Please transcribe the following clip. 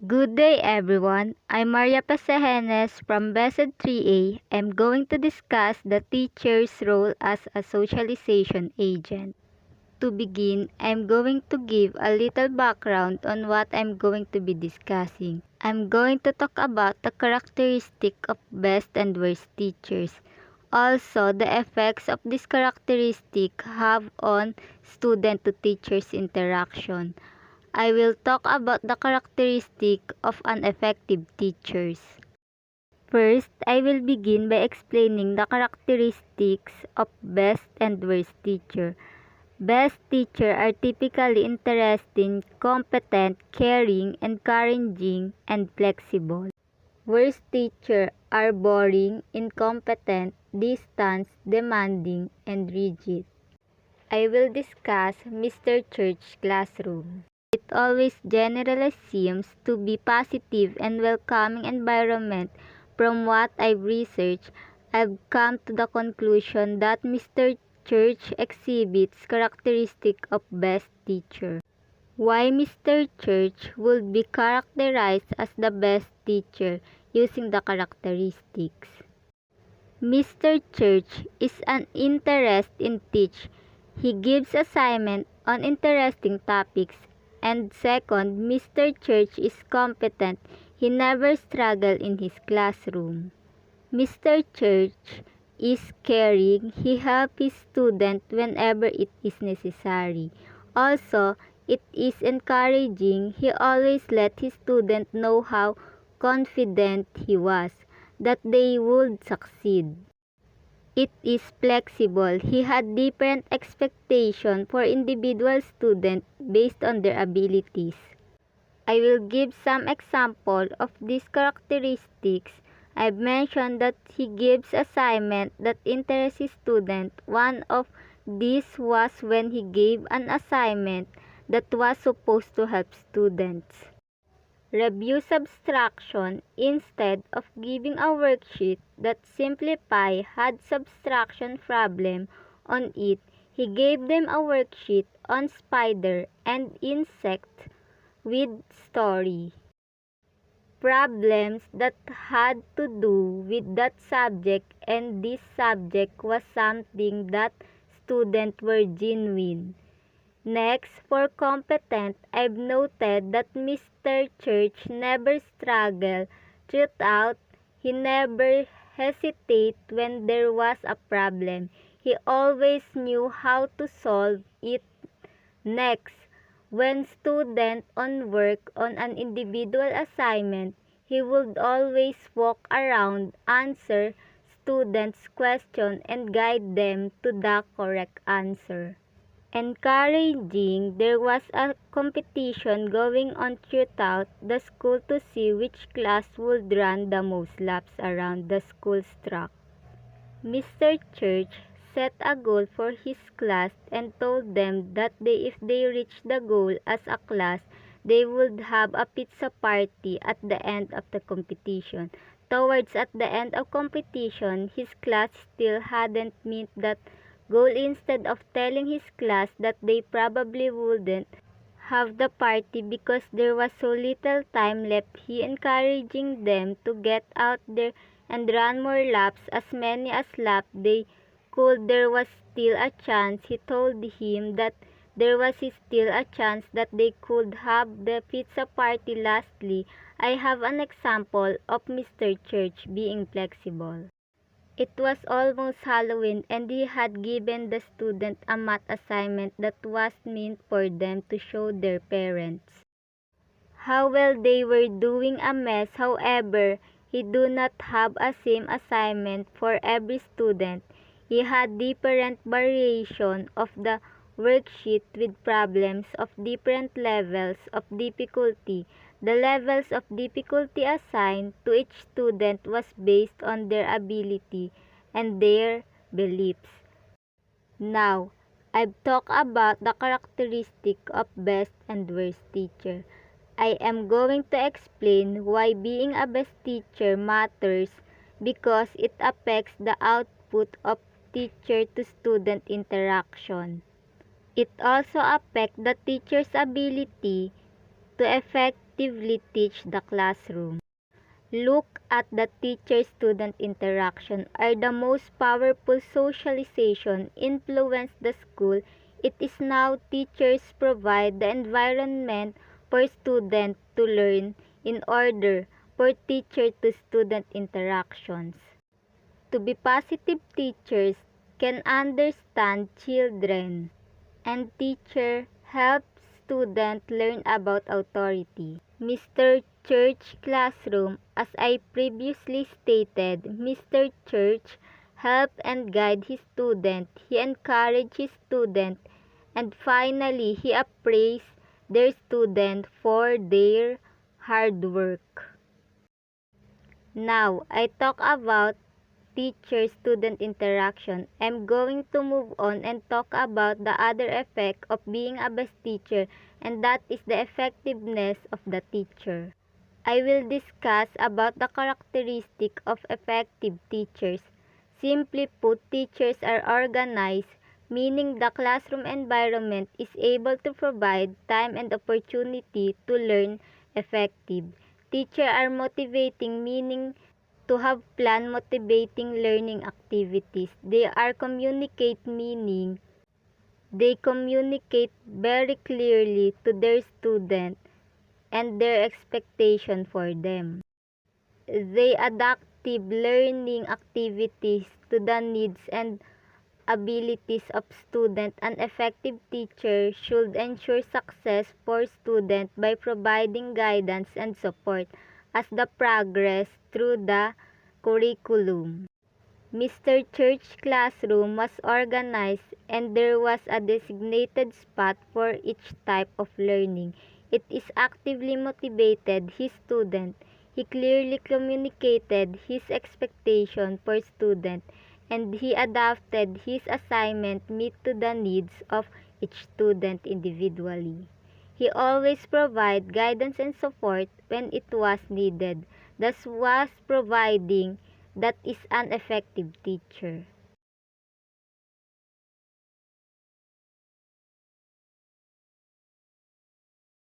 Good day everyone, I'm Maria Pasajenes from BESED 3A. I'm going to discuss the teacher's role as a socialization agent. To begin, I'm going to give a little background on what I'm going to be discussing. I'm going to talk about the characteristic of best and worst teachers. Also, the effects of this characteristic have on student to teachers interaction. I will talk about the characteristic of an effective teachers. First, I will begin by explaining the characteristics of best and worst teacher. Best teacher are typically interesting, competent, caring, encouraging, and flexible. Worst teacher are boring, incompetent, distant, demanding, and rigid. I will discuss Mr. Church classroom. It always generally seems to be positive and welcoming environment. From what I've researched, I've come to the conclusion that Mr. Church exhibits characteristic of best teacher. Why Mr. Church would be characterized as the best teacher using the characteristics. Mr. Church is an interest in teach. He gives assignment on interesting topics. And second, Mr. Church is competent. He never struggle in his classroom. Mr. Church is caring. He helps his student whenever it is necessary. Also, it is encouraging. He always let his student know how confident he was that they would succeed. It is flexible. He had different expectations for individual students based on their abilities. I will give some example of these characteristics. I've mentioned that he gives assignment that interests his student. One of these was when he gave an assignment that was supposed to help students review subtraction instead of giving a worksheet that simplify had subtraction problem on it. He gave them a worksheet on spider and insect with story problems that had to do with that subject, and this subject was something that students were genuine. Next, for competent, I've noted that Mr. Church never struggled throughout. He never hesitated when there was a problem. He always knew how to solve it. Next, when student on work on an individual assignment, he would always walk around, answer students' question, and guide them to the correct answer. Encouraging, there was a competition going on throughout the school to see which class would run the most laps around the school's track. Mr. Church set a goal for his class and told them that if they reached the goal as a class, they would have a pizza party at the end of the competition. Towards at the end of competition, his class still hadn't met that goal. Instead of telling his class that they probably wouldn't have the party because there was so little time left, he encouraging them to get out there and run more laps, as many as laps they could. There was still a chance. He told him that there was still a chance that they could have the pizza party. Lastly, I have an example of Mr. Church being flexible. It was almost Halloween and he had given the student a math assignment that was meant for them to show their parents how well they were doing. A mess, however, he do not have a same assignment for every student. He had different variation of the worksheet with problems of different levels of difficulty. The levels of difficulty assigned to each student was based on their ability and their beliefs. Now, I've talked about the characteristic of best and worst teacher. I am going to explain why being a best teacher matters, because it affects the output of teacher to student interaction. It also affects the teacher's ability to effect effectively teach the classroom. Look at the teacher-student interaction are the most powerful socialization influence the school. It is now teachers provide the environment for students to learn in order for teacher-to-student interactions. To be positive teachers can understand children, and teacher help student learn about authority. Mr. Church classroom, as I previously stated, Mr. Church help and guide his student. He encourage his student, and finally he appraise their student for their hard work. Now, I talk about teacher-student interaction. I'm going to move on and talk about the other effect of being a best teacher, and that is the effectiveness of the teacher. I will discuss about the characteristic of effective teachers. Simply put, teachers are organized, meaning the classroom environment is able to provide time and opportunity to learn effective. Teachers are motivating, meaning to have plan motivating learning activities. They are communicate, meaning they communicate very clearly to their student and their expectation for them. They adaptive learning activities to the needs and abilities of student. An effective teacher should ensure success for student by providing guidance and support as they progress through the curriculum. Mr. Church's classroom was organized and there was a designated spot for each type of learning. It is actively motivated his student. He clearly communicated his expectation for student and he adapted his assignment meet to the needs of each student individually. He always provided guidance and support when it was needed. Thus was providing that is an effective teacher.